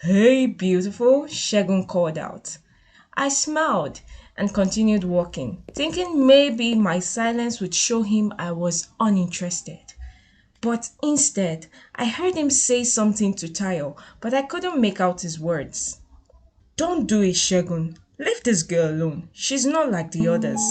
Hey, beautiful, Shegun called out. I smiled and continued walking, thinking maybe my silence would show him I was uninterested. But instead, I heard him say something to Tayo, but I couldn't make out his words. Don't do it, Shegun. Leave this girl alone. She's not like the others.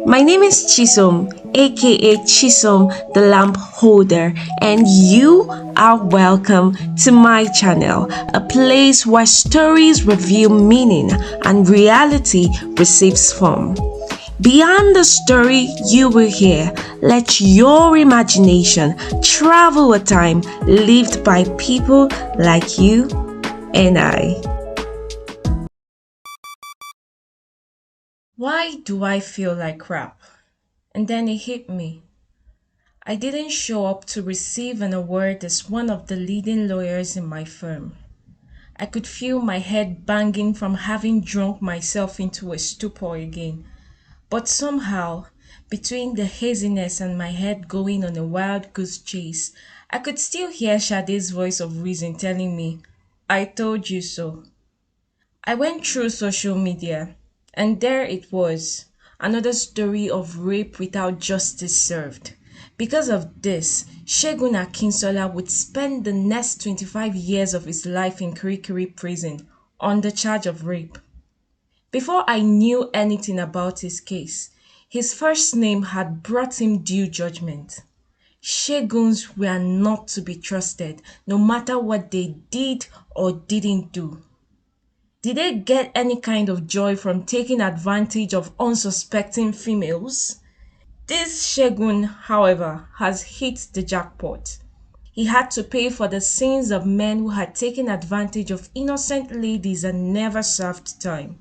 My name is Chisom, aka Chisom the lamp holder, and you are welcome to my channel, a place where stories reveal meaning and reality receives form. Beyond the story you will hear, let your imagination travel a time lived by people like you and I. Why do I feel like crap? And then it hit me. I didn't show up to receive an award as one of the leading lawyers in my firm. I could feel my head banging from having drunk myself into a stupor again. But somehow, between the haziness and my head going on a wild goose chase, I could still hear Sade's voice of reason telling me, I told you so. I went through social media, and there it was, another story of rape without justice served. Because of this, Segun Akinsola would spend the next 25 years of his life in Kirikiri prison on the charge of rape. Before I knew anything about his case, his first name had brought him due judgment. Sheguns were not to be trusted, no matter what they did or didn't do. Did they get any kind of joy from taking advantage of unsuspecting females? This Shegun, however, has hit the jackpot. He had to pay for the sins of men who had taken advantage of innocent ladies and never served time.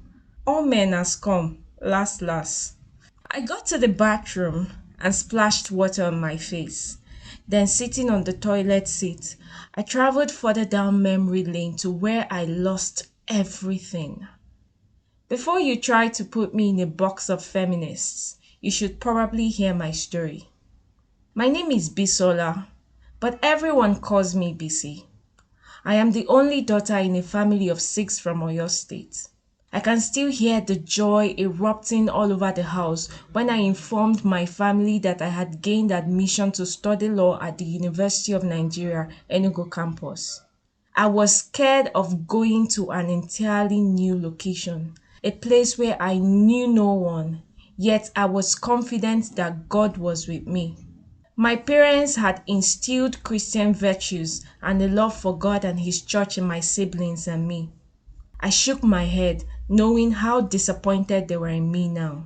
All men has come, last. I got to the bathroom and splashed water on my face. Then, sitting on the toilet seat, I traveled further down memory lane to where I lost everything. Before you try to put me in a box of feminists, you should probably hear my story. My name is Bisola, but everyone calls me Bisi. I am the only daughter in a family of 6 from Oyo State. I can still hear the joy erupting all over the house when I informed my family that I had gained admission to study law at the University of Nigeria, Enugu campus. I was scared of going to an entirely new location, a place where I knew no one, yet I was confident that God was with me. My parents had instilled Christian virtues and a love for God and His church in my siblings and me. I shook my head, knowing how disappointed they were in me now.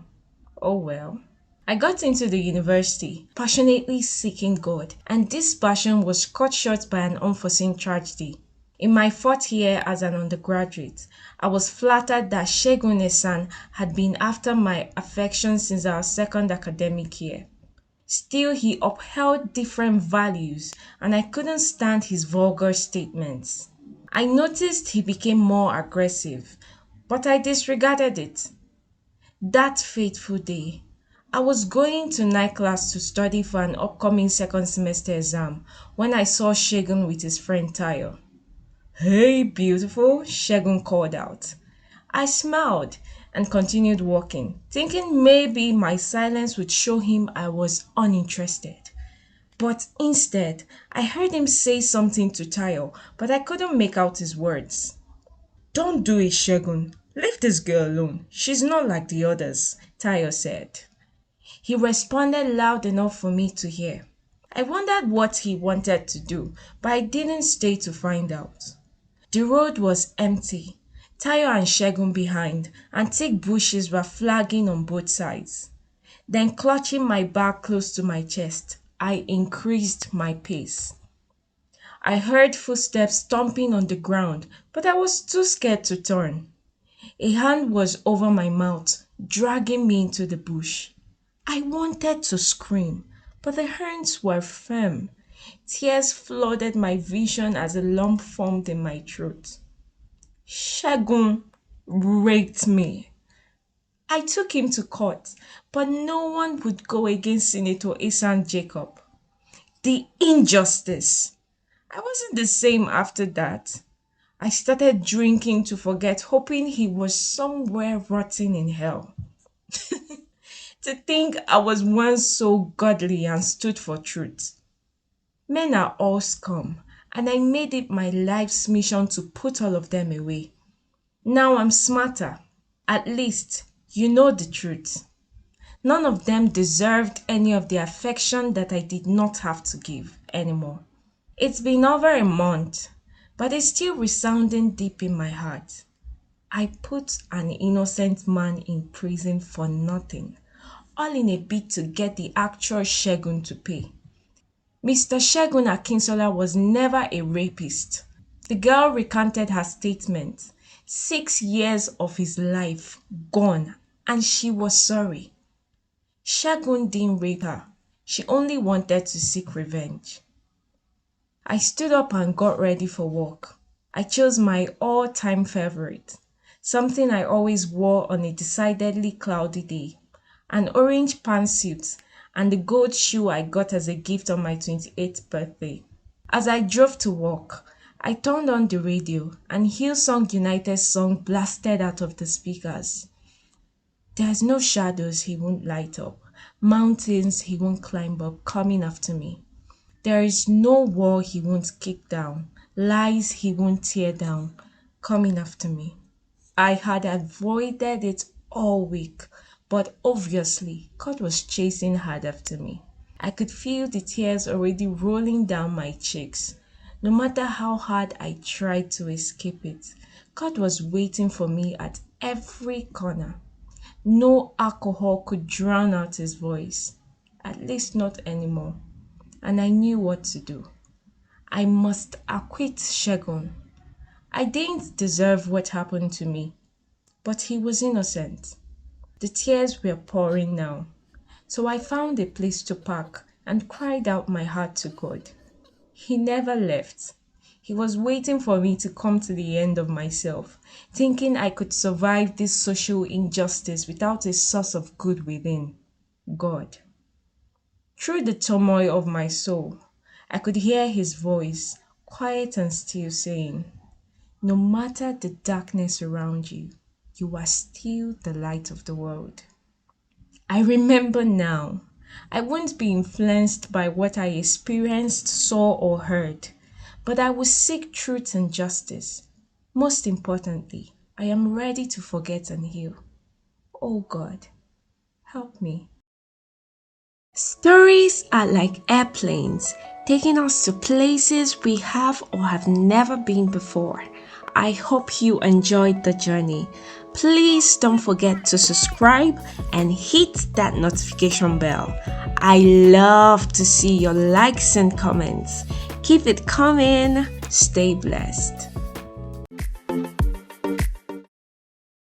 Oh well. I got into the university, passionately seeking God, and this passion was cut short by an unforeseen tragedy. In my 4th year as an undergraduate, I was flattered that Shegun had been after my affection since our 2nd academic year. Still, he upheld different values, and I couldn't stand his vulgar statements. I noticed he became more aggressive, but I disregarded it. That fateful day, I was going to night class to study for an upcoming 2nd semester exam when I saw Shegun with his friend Tayo. Hey, beautiful, Shegun called out. I smiled and continued walking, thinking maybe my silence would show him I was uninterested. But instead, I heard him say something to Tayo, but I couldn't make out his words. Don't do it, Shegun. Leave this girl alone. She's not like the others, Tayo said. He responded loud enough for me to hear. I wondered what he wanted to do, but I didn't stay to find out. The road was empty, Tayo and Shegun behind, and thick bushes were flagging on both sides. Then, clutching my bag close to my chest, I increased my pace. I heard footsteps stomping on the ground, but I was too scared to turn. A hand was over my mouth, dragging me into the bush. I wanted to scream, but the hands were firm. Tears flooded my vision as a lump formed in my throat. Shagun raped me. I took him to court, but no one would go against Senator Isan Jacob. The injustice! I wasn't the same after that. I started drinking to forget, hoping he was somewhere rotting in hell. To think I was once so godly and stood for truth. Men are all scum, and I made it my life's mission to put all of them away. Now I'm smarter. At least you know the truth. None of them deserved any of the affection that I did not have to give anymore. It's been over a month, but it's still resounding deep in my heart. I put an innocent man in prison for nothing, all in a bid to get the actual Shegun to pay. Mr. Shegun Akinsola was never a rapist. The girl recanted her statement. 6 years of his life gone, and she was sorry. Shegun didn't rape her. She only wanted to seek revenge. I stood up and got ready for work. I chose my all-time favorite, something I always wore on a decidedly cloudy day, an orange pantsuit and the gold shoe I got as a gift on my 28th birthday. As I drove to work, I turned on the radio and Hillsong United's song blasted out of the speakers. There's no shadows he won't light up, mountains he won't climb up coming after me. There is no wall he won't kick down, lies he won't tear down, coming after me. I had avoided it all week, but obviously God was chasing hard after me. I could feel the tears already rolling down my cheeks. No matter how hard I tried to escape it, God was waiting for me at every corner. No alcohol could drown out his voice, at least not anymore. And I knew what to do. I must acquit Shegun. I didn't deserve what happened to me, but he was innocent. The tears were pouring now, so I found a place to park and cried out my heart to God. He never left. He was waiting for me to come to the end of myself, thinking I could survive this social injustice without a source of good within, God. Through the turmoil of my soul, I could hear his voice, quiet and still, saying, no matter the darkness around you, you are still the light of the world. I remember now. I won't be influenced by what I experienced, saw, or heard, but I will seek truth and justice. Most importantly, I am ready to forget and heal. Oh God, help me. Stories are like airplanes, taking us to places we have or have never been before. I hope you enjoyed the journey. Please don't forget to subscribe and hit that notification bell. I love to see your likes and comments. Keep it coming. Stay blessed.